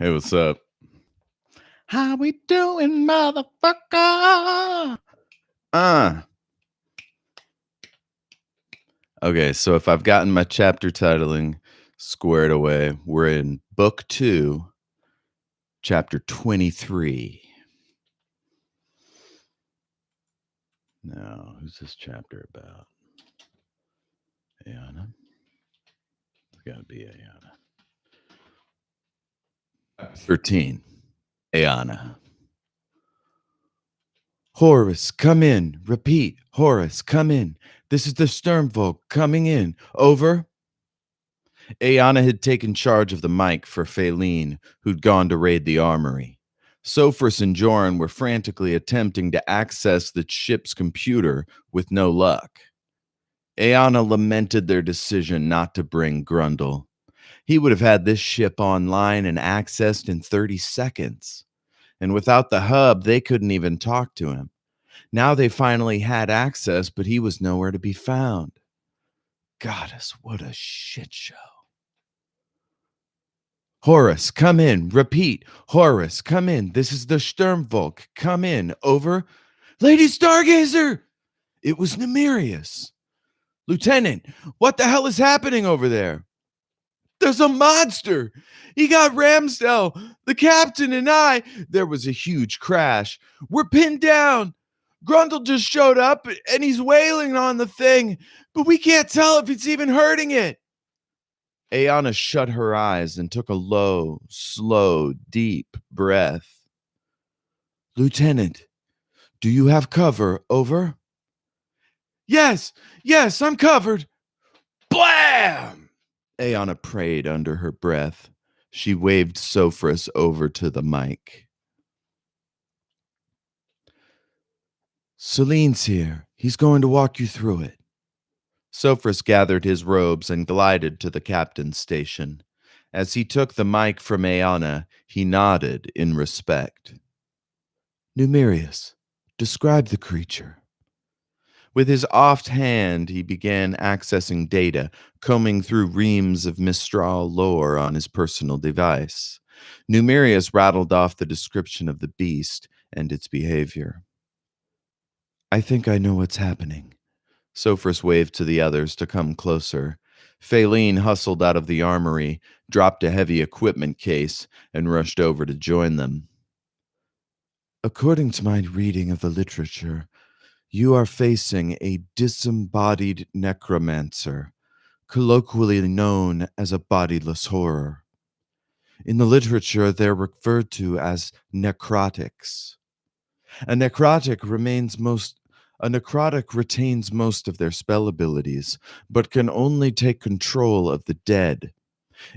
Hey, what's up? How we doing, motherfucker? Uh. Okay, so if I've gotten my chapter titling squared away, we're in book 2, chapter 23. Now, who's this chapter about? Ayana? It's gotta be Ayana. 13. Ayana. Horace, come in. Repeat. Horace, come in. This is the Sturmvolk coming in. Over. Ayana had taken charge of the mic for Faline, who'd gone to raid the armory. Sophris and Joran were frantically attempting to access the ship's computer with no luck. Ayana lamented their decision not to bring Grundle. He would have had this ship online and accessed in 30 seconds. And without the hub, they couldn't even talk to him. Now they finally had access, but he was nowhere to be found. Goddess, what a shit show. Horace, come in. Repeat. Horace, come in. This is the Sturmvolk. Come in. Over. Lady Stargazer! It was Nemirius. Lieutenant, what the hell is happening over there? There's a monster. He got Ramsdell. The captain and I. There was a huge crash. We're pinned down. Grundle just showed up and he's wailing on the thing, but we can't tell if it's even hurting it. Ayana shut her eyes and took a low, slow, deep breath. Lieutenant, do you have cover? Over? Yes, I'm covered. Blam! Ayana prayed under her breath. She waved Sophris over to the mic. Celine's here. He's going to walk you through it. Sophris gathered his robes and glided to the captain's station. As he took the mic from Ayana, he nodded in respect. Nemirius, describe the creature. With his oft hand, he began accessing data, combing through reams of Mistral lore on his personal device. Numerius rattled off the description of the beast and its behavior. I think I know what's happening. Sophris waved to the others to come closer. Faline hustled out of the armory, dropped a heavy equipment case, and rushed over to join them. According to my reading of the literature, you are facing a disembodied necromancer, colloquially known as a bodiless horror. In the literature, they're referred to as necrotics. A necrotic retains most of their spell abilities, but can only take control of the dead.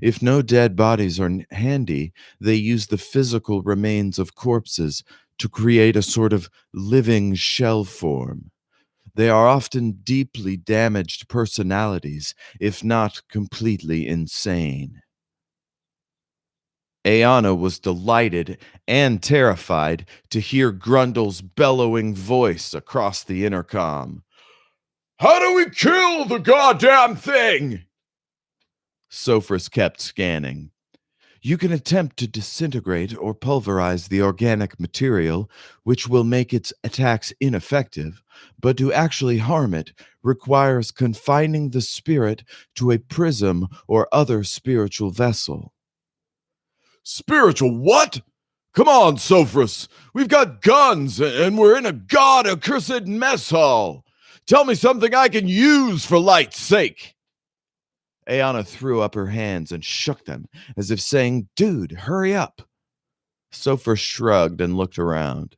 If no dead bodies are handy, they use the physical remains of corpses to create a sort of living shell form. They are often deeply damaged personalities, if not completely insane. Ayana was delighted and terrified to hear Grundle's bellowing voice across the intercom. How do we kill the goddamn thing? Sophris kept scanning. You can attempt to disintegrate or pulverize the organic material, which will make its attacks ineffective, but to actually harm it requires confining the spirit to a prism or other spiritual vessel. Spiritual what? Come on, Sophris. We've got guns and we're in a god-accursed mess hall. Tell me something I can use for light's sake. Ayana threw up her hands and shook them, as if saying, Dude, hurry up. Sophris shrugged and looked around.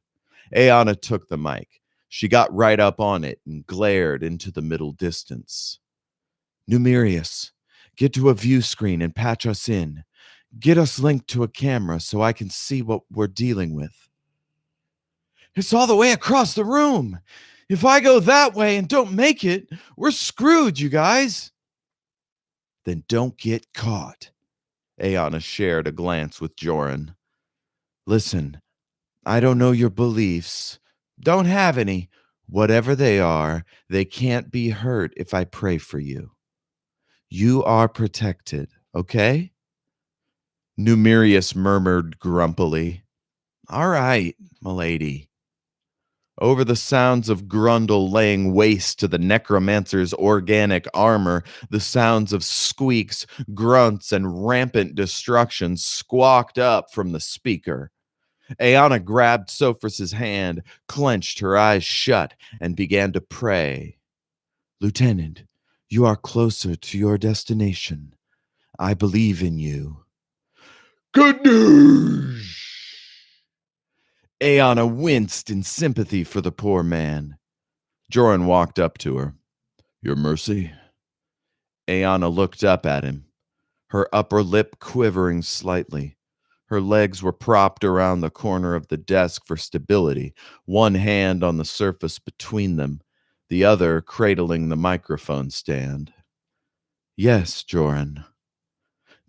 Ayana took the mic. She got right up on it and glared into the middle distance. Numerius, get to a view screen and patch us in. Get us linked to a camera so I can see what we're dealing with. It's all the way across the room. If I go that way and don't make it, we're screwed, you guys. Then don't get caught. Ayana shared a glance with Joran. Listen, I don't know your beliefs. Don't have any. Whatever they are, they can't be hurt if I pray for you. You are protected, okay? Numerius murmured grumpily. All right, milady. Over the sounds of Grundle laying waste to the necromancer's organic armor, the sounds of squeaks, grunts, and rampant destruction squawked up from the speaker. Ayanna grabbed Sophris's hand, clenched her eyes shut, and began to pray. Lieutenant, you are closer to your destination. I believe in you. Good news! Ayanna winced in sympathy for the poor man. Joran walked up to her. Your mercy? Ayanna looked up at him, her upper lip quivering slightly. Her legs were propped around the corner of the desk for stability, one hand on the surface between them, the other cradling the microphone stand. Yes, Joran.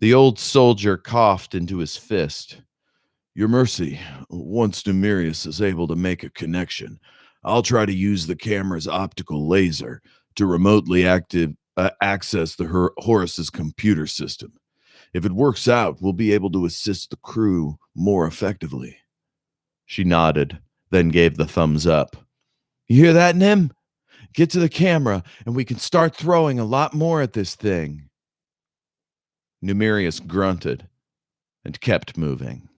The old soldier coughed into his fist. Your mercy, once Numerius is able to make a connection, I'll try to use the camera's optical laser to remotely access the Horus's computer system. If it works out, we'll be able to assist the crew more effectively. She nodded, then gave the thumbs up. You hear that, Nim? Get to the camera, and we can start throwing a lot more at this thing. Numerius grunted and kept moving.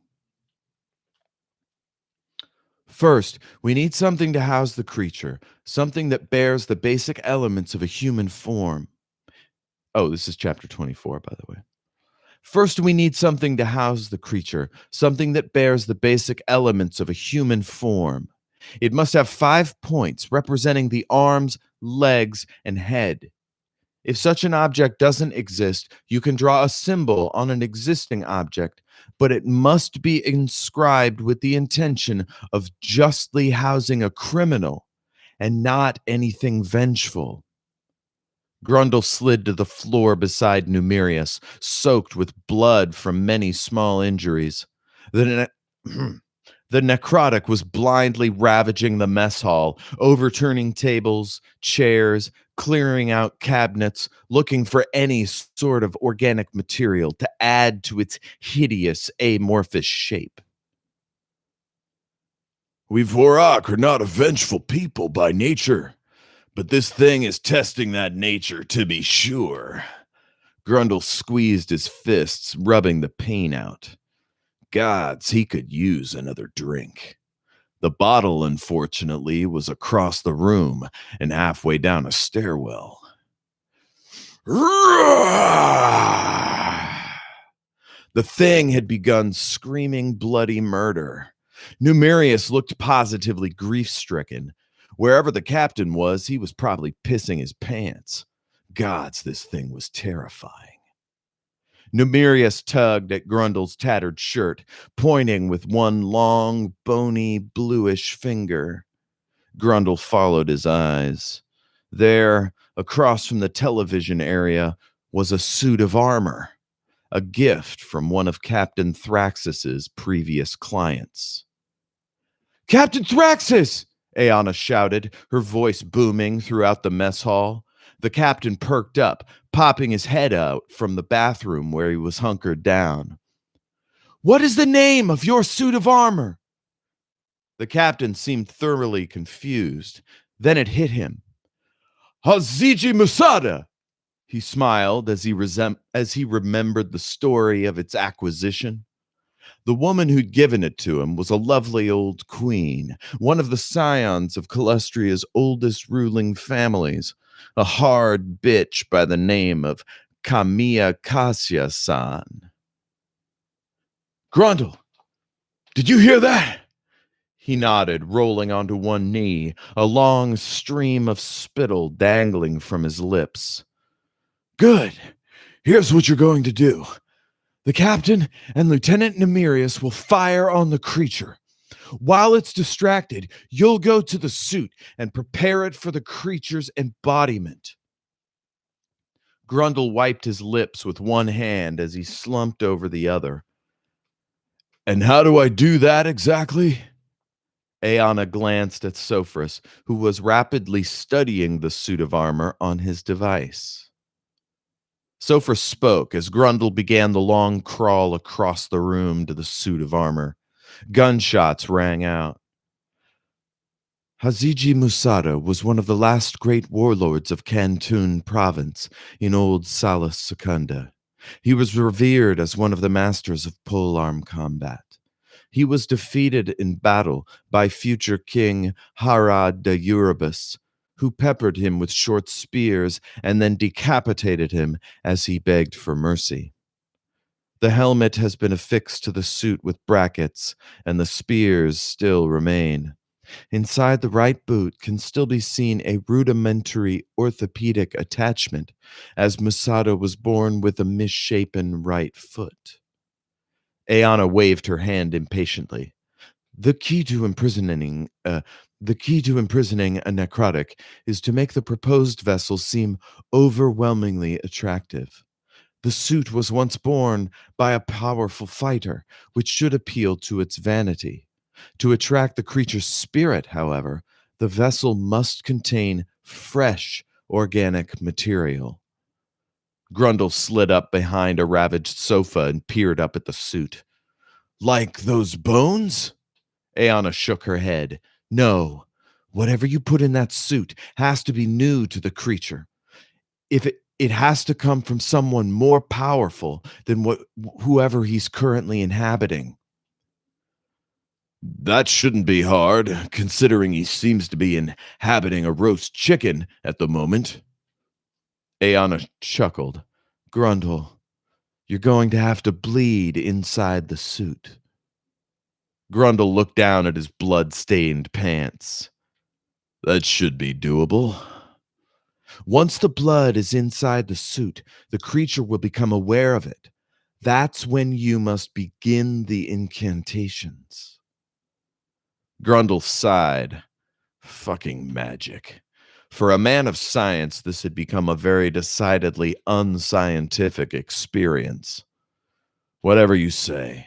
First, we need something to house the creature, something that bears the basic elements of a human form. Oh, this is chapter 24, by the way. First, we need something to house the creature, something that bears the basic elements of a human form. It must have 5 points representing the arms, legs, and head. If such an object doesn't exist, you can draw a symbol on an existing object, but it must be inscribed with the intention of justly housing a criminal and not anything vengeful. Grundle slid to the floor beside Numerius, soaked with blood from many small injuries. The necrotic was blindly ravaging the mess hall, overturning tables, chairs, clearing out cabinets, looking for any sort of organic material to add to its hideous, amorphous shape. We Vorak are not a vengeful people by nature, but this thing is testing that nature to be sure. Grundle squeezed his fists, rubbing the pain out. Gods, he could use another drink. The bottle, unfortunately, was across the room and halfway down a stairwell. The thing had begun screaming bloody murder. Numerius looked positively grief-stricken. Wherever the captain was, he was probably pissing his pants. Gods, this thing was terrifying. Numerius tugged at Grundle's tattered shirt, pointing with one long, bony, bluish finger. Grundle followed his eyes. There, across from the television area, was a suit of armor, a gift from one of Captain Thraxis's previous clients. Captain Thraxis! Ayanna shouted, her voice booming throughout the mess hall. The captain perked up, popping his head out from the bathroom where he was hunkered down. What is the name of your suit of armor? The captain seemed thoroughly confused. Then it hit him. Haziji Musada! He smiled as he remembered the story of its acquisition. The woman who'd given it to him was a lovely old queen, one of the scions of Calustria's oldest ruling families, a hard bitch by the name of Kamiya Kasya-san. Grundle, did you hear that? He nodded, rolling onto one knee, a long stream of spittle dangling from his lips. Good. Here's what you're going to do. The captain and Lieutenant Numerius will fire on the creature. While it's distracted, you'll go to the suit and prepare it for the creature's embodiment. Grundle wiped his lips with one hand as he slumped over the other. And how do I do that exactly? Ayanna glanced at Sophris, who was rapidly studying the suit of armor on his device. Sofer spoke as Grundle began the long crawl across the room to the suit of armor. Gunshots rang out. Haziji Musada was one of the last great warlords of Kantun province in old Salas Secunda. He was revered as one of the masters of polearm combat. He was defeated in battle by future king Harad de Urubus, who peppered him with short spears and then decapitated him as he begged for mercy. The helmet has been affixed to the suit with brackets, and the spears still remain. Inside the right boot can still be seen a rudimentary orthopedic attachment, as Masada was born with a misshapen right foot. Ayana waved her hand impatiently. The key to imprisoning, uh, the key to imprisoning a necrotic is to make the proposed vessel seem overwhelmingly attractive. The suit was once borne by a powerful fighter, which should appeal to its vanity. To attract the creature's spirit, however, the vessel must contain fresh organic material. Grundle slid up behind a ravaged sofa and peered up at the suit. Like those bones? Ayana shook her head. No, whatever you put in that suit has to be new to the creature. If it has to come from someone more powerful than whoever he's currently inhabiting. That shouldn't be hard, considering he seems to be inhabiting a roast chicken at the moment. Ayana chuckled. Grundle, you're going to have to bleed inside the suit. Grundle looked down at his blood-stained pants. That should be doable. Once the blood is inside the suit, the creature will become aware of it. That's when you must begin the incantations. Grundle sighed. Fucking magic. For a man of science, this had become a very decidedly unscientific experience. Whatever you say.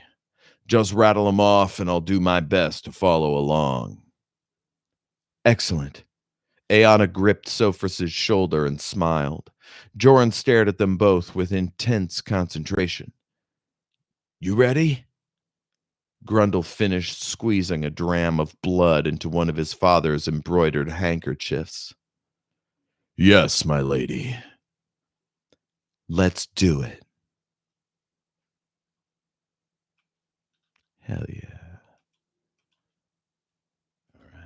Just rattle them off and I'll do my best to follow along. Excellent. Ayana gripped Sophris's shoulder and smiled. Joran stared at them both with intense concentration. You ready? Grundle finished squeezing a dram of blood into one of his father's embroidered handkerchiefs. Yes, my lady. Let's do it. Hell yeah. All right.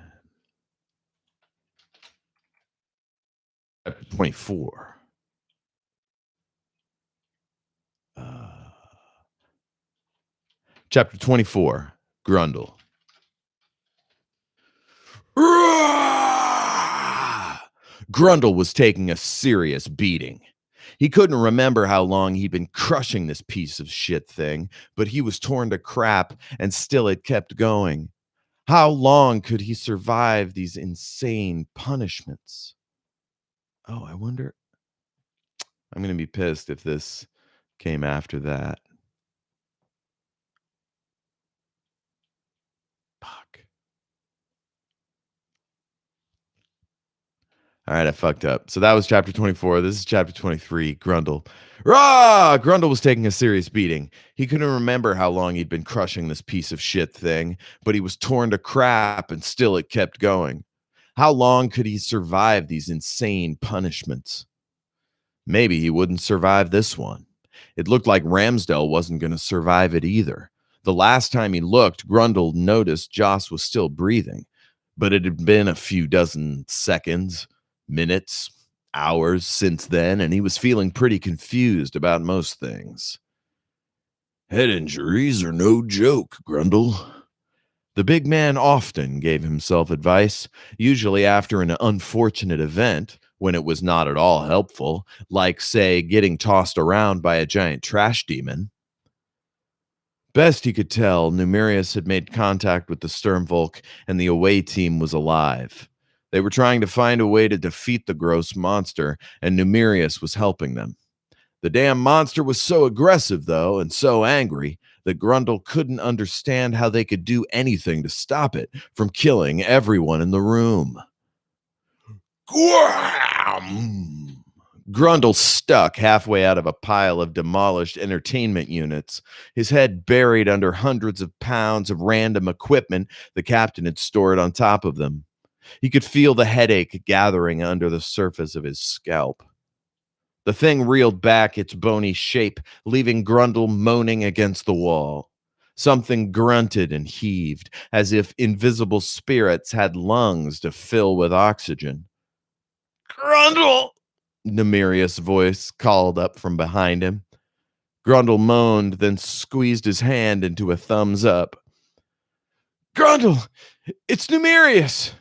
Chapter 24. Chapter 24. Grundle. Grundle was taking a serious beating. He couldn't remember how long he'd been crushing this piece of shit thing, but he was torn to crap and still it kept going. How long could he survive these insane punishments? Oh, I wonder. I'm going to be pissed if this came after that. Fuck. All right, I fucked up. So that was chapter 24. This is chapter 23, Grundle. Rah! Grundle was taking a serious beating. He couldn't remember how long he'd been crushing this piece of shit thing, but he was torn to crap and still it kept going. How long could he survive these insane punishments? Maybe he wouldn't survive this one. It looked like Ramsdell wasn't going to survive it either. The last time he looked, Grundle noticed Joss was still breathing, but it had been a few dozen seconds, minutes, hours since then, and he was feeling pretty confused about most things. Head injuries are no joke, Grundle. The big man often gave himself advice, usually after an unfortunate event, when it was not at all helpful, like, say, getting tossed around by a giant trash demon. Best he could tell, Numerius had made contact with the Sturmvolk, and the away team was alive. They were trying to find a way to defeat the gross monster, and Numerius was helping them. The damn monster was so aggressive, though, and so angry, that Grundle couldn't understand how they could do anything to stop it from killing everyone in the room. Gwam! Grundle stuck halfway out of a pile of demolished entertainment units, his head buried under hundreds of pounds of random equipment the captain had stored on top of them. He could feel the headache gathering under the surface of his scalp. The thing reeled back its bony shape, leaving Grundle moaning against the wall. Something grunted and heaved, as if invisible spirits had lungs to fill with oxygen. Grundle! Nemirius' voice called up from behind him. Grundle moaned, then squeezed his hand into a thumbs up. Grundle! It's Nemirius!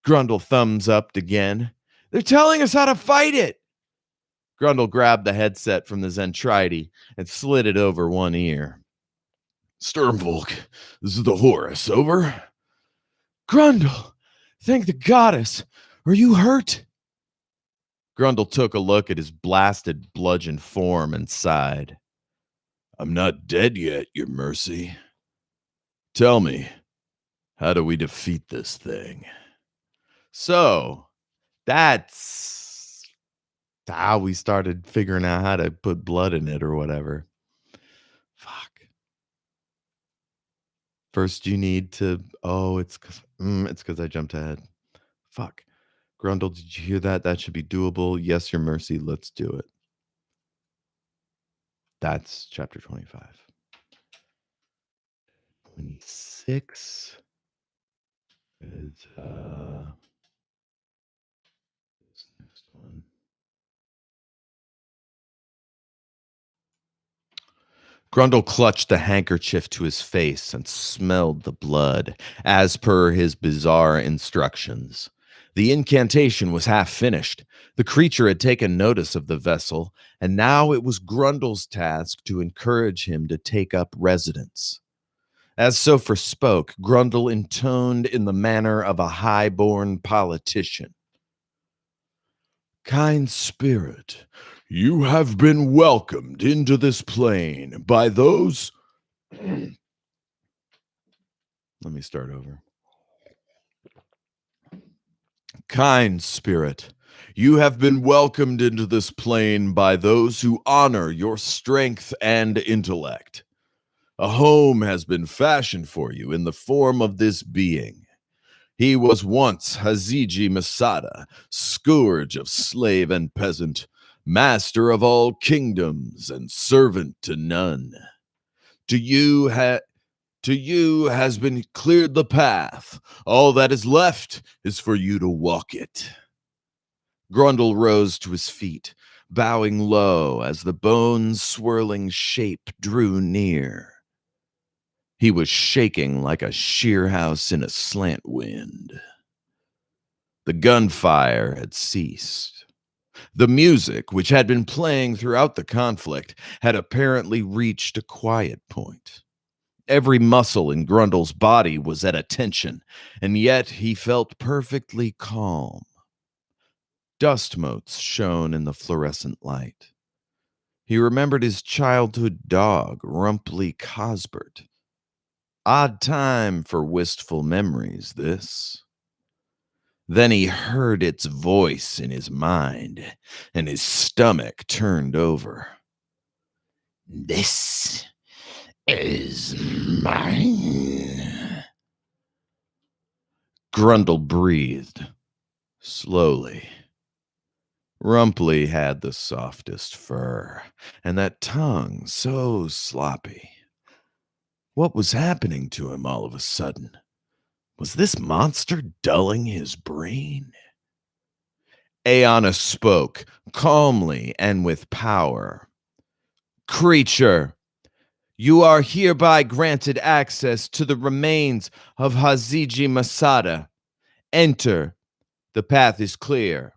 Grundle thumbs upped again. They're telling us how to fight it! Grundle grabbed the headset from the Zentrite and slid it over one ear. Sturmvolk, this is the Horus, over. Grundle, thank the goddess. Are you hurt? Grundle took a look at his blasted, bludgeoned form and sighed. I'm not dead yet, your mercy. Tell me, how do we defeat this thing? So, that's how we started figuring out how to put blood in it or whatever. Fuck. First, you need to. Oh, it's because I jumped ahead. Fuck. Grundle, did you hear that? That should be doable. Yes, your mercy. Let's do it. That's chapter 25. 26 is this next one. Grundle clutched the handkerchief to his face and smelled the blood, as per his bizarre instructions. The incantation was half finished. The creature had taken notice of the vessel, and now it was Grundle's task to encourage him to take up residence. As Sopher spoke, Grundle intoned in the manner of a high-born politician. Kind spirit, you have been welcomed into this plane by those... Let me start over. Kind spirit, you have been welcomed into this plane by those who honor your strength and intellect. A home has been fashioned for you in the form of this being. He was once Haziji Masada, scourge of slave and peasant, master of all kingdoms and servant to none. To you has been cleared the path. All that is left is for you to walk it. Grundle rose to his feet, bowing low as the bone-swirling shape drew near. He was shaking like a shear house in a slant wind. The gunfire had ceased. The music, which had been playing throughout the conflict, had apparently reached a quiet point. Every muscle in Grundle's body was at attention, and yet he felt perfectly calm. Dust motes shone in the fluorescent light. He remembered his childhood dog, Rumpley Cosbert. Odd time for wistful memories, this. Then he heard its voice in his mind, and his stomach turned over. This is mine. Grundle breathed, slowly. Rumpley had the softest fur, and that tongue so sloppy. What was happening to him all of a sudden? Was this monster dulling his brain? Aeona spoke, calmly and with power. Creature, you are hereby granted access to the remains of Haziji Masada. Enter. The path is clear.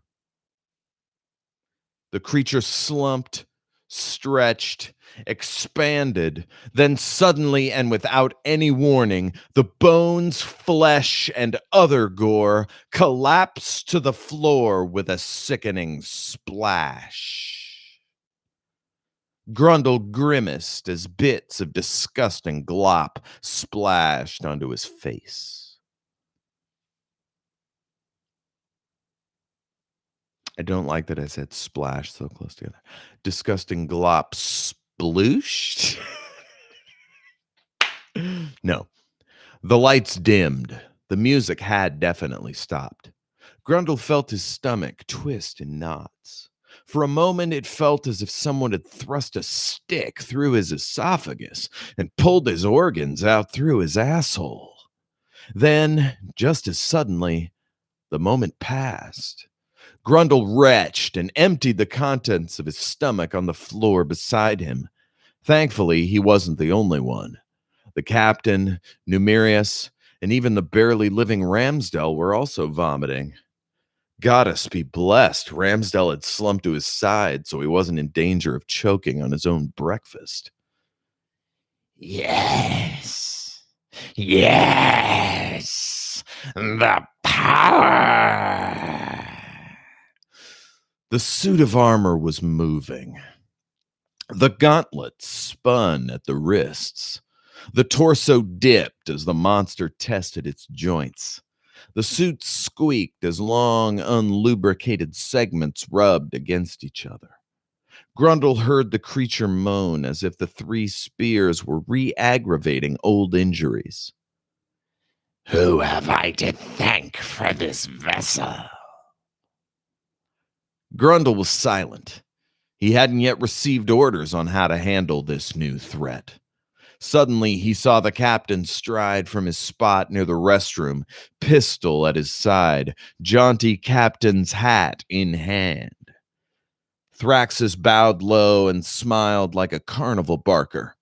The creature slumped, stretched, expanded, then suddenly and without any warning, the bones, flesh, and other gore collapsed to the floor with a sickening splash. Grundle grimaced as bits of disgusting glop splashed onto his face. I don't like that I said splash so close together. Disgusting glop splooshed. No. The lights dimmed. The music had definitely stopped. Grundle felt his stomach twist in knots. For a moment, it felt as if someone had thrust a stick through his esophagus and pulled his organs out through his asshole. Then, just as suddenly, the moment passed. Grundle retched and emptied the contents of his stomach on the floor beside him. Thankfully, he wasn't the only one. The captain, Numerius, and even the barely living Ramsdell were also vomiting. Goddess be blessed, Ramsdell had slumped to his side so he wasn't in danger of choking on his own breakfast. Yes. Yes. The power. The suit of armor was moving. The gauntlets spun at the wrists. The torso dipped as the monster tested its joints. The suit squeaked as long, unlubricated segments rubbed against each other. Grundle heard the creature moan as if the 3 spears were re-aggravating old injuries. Who have I to thank for this vessel? Grundle was silent. He hadn't yet received orders on how to handle this new threat. Suddenly, he saw the captain stride from his spot near the restroom, pistol at his side, jaunty captain's hat in hand. Thraxus bowed low and smiled like a carnival barker.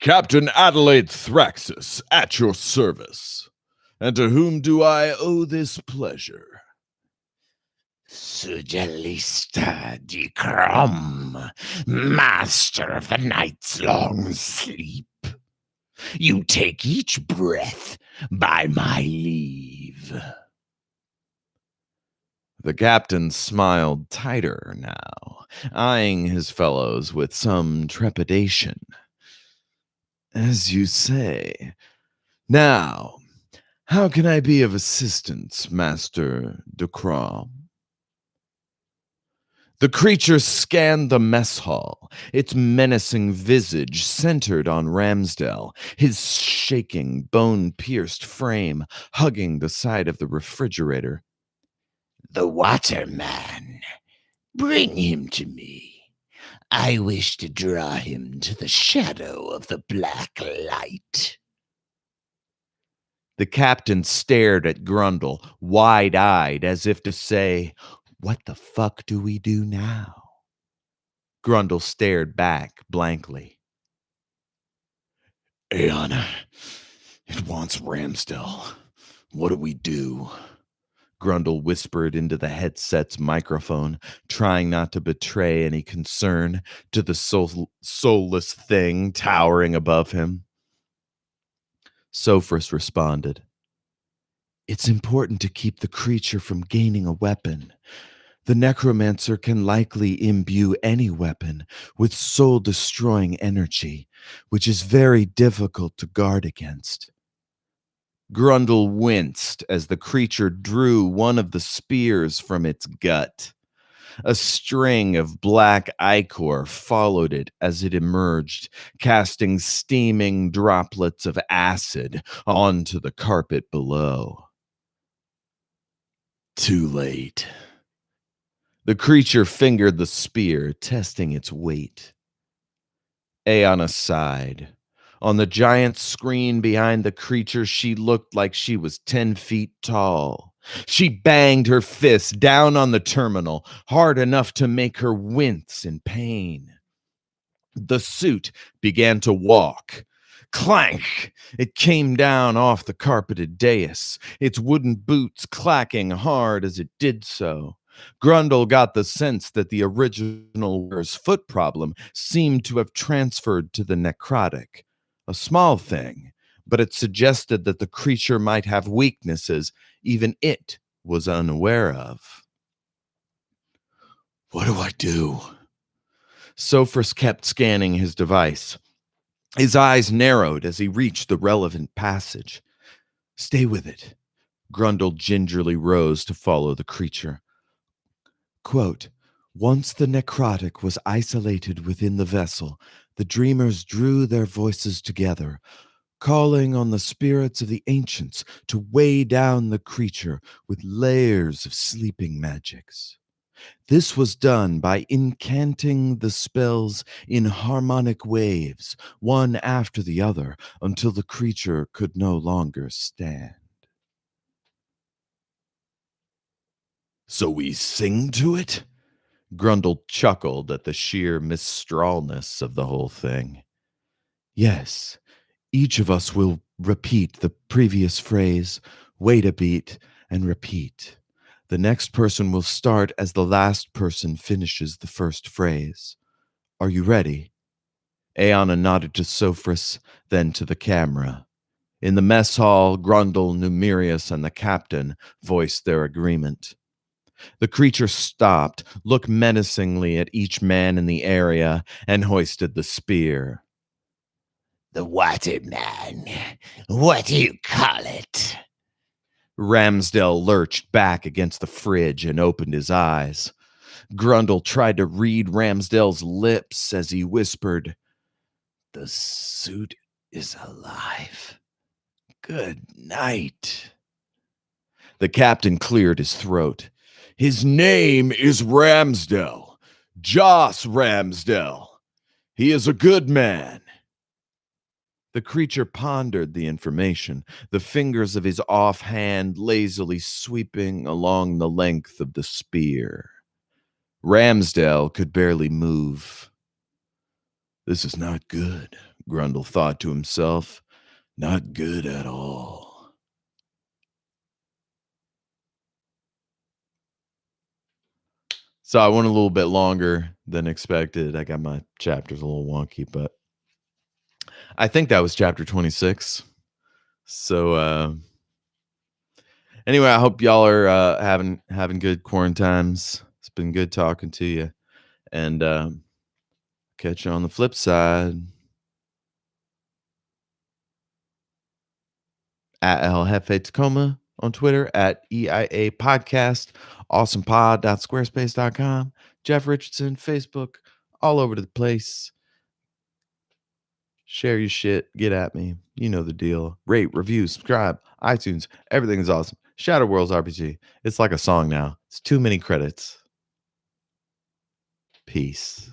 Captain Adelaide Thraxus, at your service. And to whom do I owe this pleasure? Sujalista de Crom, master of the night's long sleep. You take each breath by my leave. The captain smiled tighter now, eyeing his fellows with some trepidation. As you say. Now, how can I be of assistance, Master de Crom? The creature scanned the mess hall, its menacing visage centered on Ramsdell, his shaking, bone-pierced frame hugging the side of the refrigerator. The waterman. Bring him to me. I wish to draw him to the shadow of the black light. The captain stared at Grundle, wide-eyed, as if to say, "What the fuck do we do now?" Grundle stared back blankly. Aeon, it wants Ramsdell. What do we do? Grundle whispered into the headset's microphone, trying not to betray any concern to the soulless thing towering above him. Sophris responded, It's important to keep the creature from gaining a weapon. The necromancer can likely imbue any weapon with soul-destroying energy, which is very difficult to guard against. Grundle winced as the creature drew one of the spears from its gut. A string of black ichor followed it as it emerged, casting steaming droplets of acid onto the carpet below. Too late. The creature fingered the spear, testing its weight. Aeona sighed. On the giant screen behind the creature, she looked like she was 10 feet tall. She banged her fist down on the terminal, hard enough to make her wince in pain. The suit began to walk. Clank! It came down off the carpeted dais, its wooden boots clacking hard as it did so. Grundle got the sense that the original wearer's foot problem seemed to have transferred to the necrotic. A small thing, but it suggested that the creature might have weaknesses even it was unaware of. What do I do? Sophris kept scanning his device. His eyes narrowed as he reached the relevant passage. Stay with it. Grundle gingerly rose to follow the creature. Quote, once the necrotic was isolated within the vessel, the dreamers drew their voices together, calling on the spirits of the ancients to weigh down the creature with layers of sleeping magics. This was done by incanting the spells in harmonic waves, one after the other, until the creature could no longer stand. So we sing to it? Grundle chuckled at the sheer mistralness of the whole thing. Yes, each of us will repeat the previous phrase, wait a beat, and repeat. The next person will start as the last person finishes the first phrase. Are you ready? Aeona nodded to Sophris, then to the camera. In the mess hall, Grundle, Numerius, and the captain voiced their agreement. The creature stopped, looked menacingly at each man in the area, and hoisted the spear. The Waterman. What do you call it? Ramsdell lurched back against the fridge and opened his eyes. Grundle tried to read Ramsdell's lips as he whispered, The suit is alive. Good night. The captain cleared his throat. His name is Ramsdell. Joss Ramsdell. He is a good man. The creature pondered the information, the fingers of his offhand lazily sweeping along the length of the spear. Ramsdell could barely move. This is not good, Grundle thought to himself. Not good at all. So I went a little bit longer than expected. I got my chapters a little wonky, but I think that was chapter 26. So anyway, I hope y'all are having good quarantines. It's been good talking to you. And catch you on the flip side. At El Jefe Tacoma on Twitter, at EIA Podcast, awesomepod.squarespace.com, Jeff Richardson, Facebook, all over the place. Share your shit. Get at me. You know the deal. Rate, review, subscribe, iTunes. Everything is awesome. Shadow Worlds RPG. It's like a song now. It's too many credits. Peace.